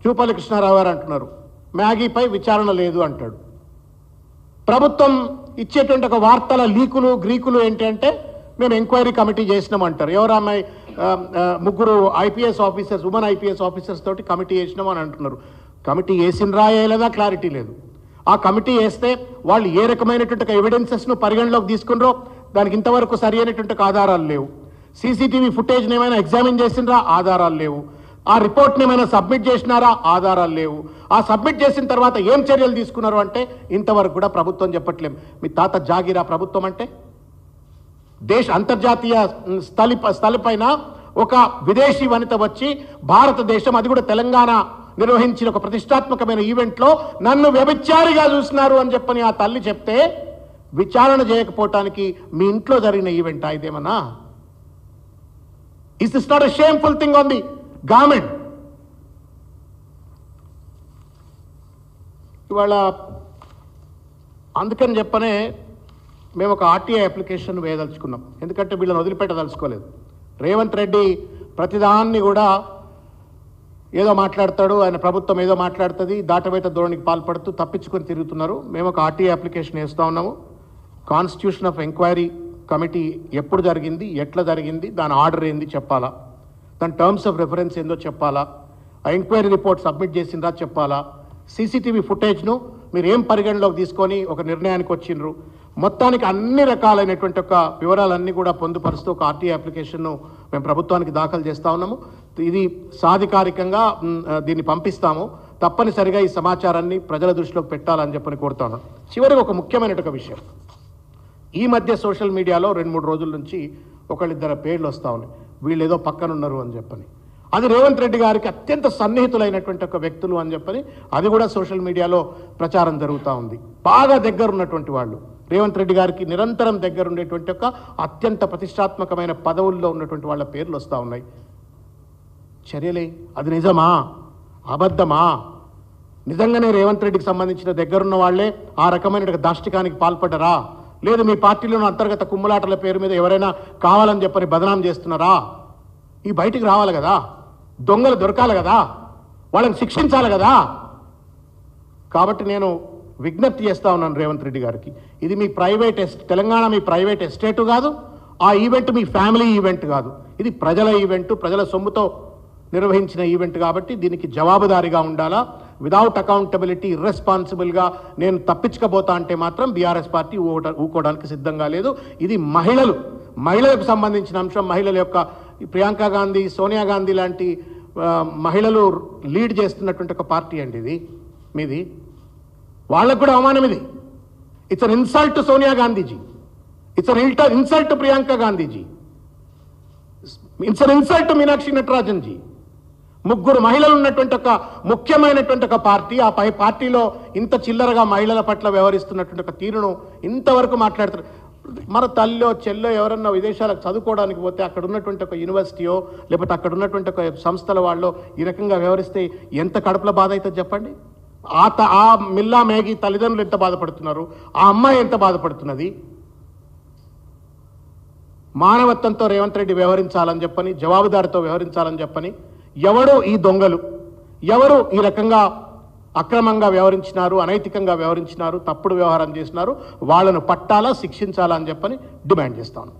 జూపల్లి కృష్ణారావు గారు అంటున్నారు మ్యాగీపై విచారణ లేదు అంటాడు. ప్రభుత్వం ఇచ్చేటువంటి ఒక వార్తల లీకులు గ్రీకులు ఏంటంటే మేము ఎంక్వైరీ కమిటీ చేసినామంటారు. ఎవరు అమ్మాయి 3 IPS officers, women IPS officers తోటి కమిటీ చేసినామని అంటున్నారు. కమిటీ వేసినరా వేయలేదా క్లారిటీ లేదు. ఆ కమిటీ వేస్తే వాళ్ళు ఏ రకమైనటువంటి ఎవిడెన్సెస్ను పరిగణలోకి తీసుకున్నారో దానికి ఇంతవరకు సరి అయినటువంటి ఆధారాలు లేవు. సీసీటీవీ ఫుటేజ్ని ఏమైనా ఎగ్జామిన్ చేసినరా ఆధారాలు లేవు. ఆ రిపోర్ట్ని ఏమైనా సబ్మిట్ చేసినారా ఆధారాలు లేవు. ఆ సబ్మిట్ చేసిన తర్వాత ఏం చర్యలు తీసుకున్నారు అంటే ఇంతవరకు కూడా ప్రభుత్వం చెప్పట్లేము. మీ తాత జాగిరా ప్రభుత్వం అంటే అంతర్జాతీయ స్థలిపైన ఒక విదేశీ వనిత వచ్చి భారతదేశం, అది కూడా తెలంగాణ నిర్వహించిన ఒక ప్రతిష్టాత్మకమైన ఈవెంట్లో నన్ను వ్యభిచారిగా చూసినారు అని చెప్పని ఆ తల్లి చెప్తే విచారణ చేయకపోవటానికి మీ ఇంట్లో జరిగిన ఈవెంట్ ఇదేమన్నా? Is this not a shameful thing on the government? ఇవాళ అందుకని చెప్పనే మేము ఒక ఆర్టీఐ అప్లికేషన్ వేయదలుచుకున్నాం. ఎందుకంటే వీళ్ళని వదిలిపెట్టదలుచుకోలేదు. రేవంత్ రెడ్డి ప్రతిదాన్ని కూడా ఏదో మాట్లాడతాడు, ఆయన ప్రభుత్వం ఏదో మాట్లాడుతుంది, దాటవేత ధోరణికి పాల్పడుతూ తప్పించుకొని తిరుగుతున్నారు. మేము ఒక ఆర్టీఐ అప్లికేషన్ వేస్తూ ఉన్నాము. కాన్స్టిట్యూషన్ ఆఫ్ ఎంక్వైరీ కమిటీ ఎప్పుడు జరిగింది, ఎట్లా జరిగింది, దాని ఆర్డర్ ఏంది చెప్పాలా, దాని టర్మ్స్ ఆఫ్ రెఫరెన్స్ ఏందో చెప్పాలా, ఆ ఎంక్వైరీ రిపోర్ట్ సబ్మిట్ చేసిందా చెప్పాలా, సీసీటీవీ ఫుటేజ్ను మీరు ఏం పరిగణలోకి తీసుకొని ఒక నిర్ణయానికి వచ్చిండ్రు, మొత్తానికి అన్ని రకాలైనటువంటి ఒక వివరాలన్నీ కూడా పొందుపరుస్తూ ఒక ఆర్టీఐ అప్లికేషన్ను మేము ప్రభుత్వానికి దాఖలు చేస్తూ ఉన్నాము. ఇది సాధికారికంగా దీన్ని పంపిస్తాము. తప్పనిసరిగా ఈ సమాచారాన్ని ప్రజల దృష్టిలోకి పెట్టాలని చెప్పని కోరుతా ఉన్నాను. చివరికి ఒక ముఖ్యమైనటువంటి విషయం, ఈ మధ్య సోషల్ మీడియాలో 2-3 రోజుల నుంచి ఒకళ్ళిద్దరు పేర్లు వస్తూ ఉన్నాయి, వీళ్ళు ఏదో పక్కనున్నారు అని చెప్పని. అది రేవంత్ రెడ్డి గారికి అత్యంత సన్నిహితులైనటువంటి ఒక వ్యక్తులు అని చెప్పని అది కూడా సోషల్ మీడియాలో ప్రచారం జరుగుతూ ఉంది. బాగా దగ్గర ఉన్నటువంటి వాళ్ళు, రేవంత్ రెడ్డి గారికి నిరంతరం దగ్గర ఉండేటువంటి ఒక అత్యంత ప్రతిష్టాత్మకమైన పదవుల్లో ఉన్నటువంటి వాళ్ళ పేర్లు వస్తూ ఉన్నాయి. చర్యలే, అది నిజమా అబద్ధమా? నిజంగానే రేవంత్ రెడ్డికి సంబంధించిన దగ్గరున్న వాళ్లే ఆ రకమైన దాష్టికానికి పాల్పడ్డరా, లేదు మీ పార్టీలోని అంతర్గత కుమ్ములాటల పేరు మీద ఎవరైనా కావాలని చెప్పని బదనాం చేస్తున్నారా? ఈ బయటికి రావాలి కదా, దొంగలు దొరకాలి కదా, వాళ్ళని శిక్షించాలి కదా. కాబట్టి నేను విజ్ఞప్తి చేస్తా ఉన్నాను రేవంత్ రెడ్డి గారికి, ఇది మీ ప్రైవేట్ తెలంగాణ మీ ప్రైవేట్ ఎస్టేటు కాదు, ఆ ఈవెంట్ మీ ఫ్యామిలీ ఈవెంట్ కాదు, ఇది ప్రజల ఈవెంట్, ప్రజల సొమ్ముతో నిర్వహించిన ఈవెంట్. కాబట్టి దీనికి జవాబుదారీగా ఉండాలా. విదౌట్ అకౌంటబిలిటీ, ఇర్రెస్పాన్సిబుల్గా నేను తప్పించకపోతా అంటే మాత్రం బీఆర్ఎస్ పార్టీ ఊకోవడానికి సిద్ధంగా లేదు. ఇది మహిళలకు సంబంధించిన అంశం. మహిళల యొక్క ప్రియాంక గాంధీ, సోనియా గాంధీ లాంటి మహిళలు లీడ్ చేస్తున్నటువంటి ఒక పార్టీ అండి ఇది మీది. వాళ్ళకు కూడా అవమానం ఇది. It's an insult to Sonia Gandhiji, it's an insult to Priyanka Gandhiji, it's an insult to Meenakshi Natarajan G. 3 మహిళలు ఉన్నటువంటి ఒక ముఖ్యమైనటువంటి ఒక పార్టీ, ఆ పార్టీలో ఇంత చిల్లరగా మహిళల పట్ల వ్యవహరిస్తున్నటువంటి ఒక తీరును ఇంతవరకు మాట్లాడుతున్నారు. మన తల్లో చెల్లో ఎవరన్నా విదేశాలకు చదువుకోవడానికి పోతే అక్కడ ఉన్నటువంటి ఒక యూనివర్సిటీయో లేకపోతే అక్కడ ఉన్నటువంటి ఒక సంస్థల వాళ్ళు ఈ రకంగా వ్యవహరిస్తే ఎంత కడుపుల బాధ అవుతుంది చెప్పండి. ఆ మిల్లా మేఘీ తల్లిదండ్రులు ఎంత బాధపడుతున్నారు, ఆ అమ్మాయి ఎంత బాధపడుతున్నది. మానవత్వంతో రేవంత్ రెడ్డి వ్యవహరించాలని చెప్పని, జవాబుదారితో వ్యవహరించాలని చెప్పని, ఎవరు ఈ దొంగలు, ఎవరు ఈ రకంగా అక్రమంగా వ్యవహరించినారు, అనైతికంగా వ్యవహరించినారు, తప్పుడు వ్యవహారం చేసినారు, వాళ్ళను పట్టాలా, శిక్షించాలా అని చెప్పని డిమాండ్ చేస్తాను.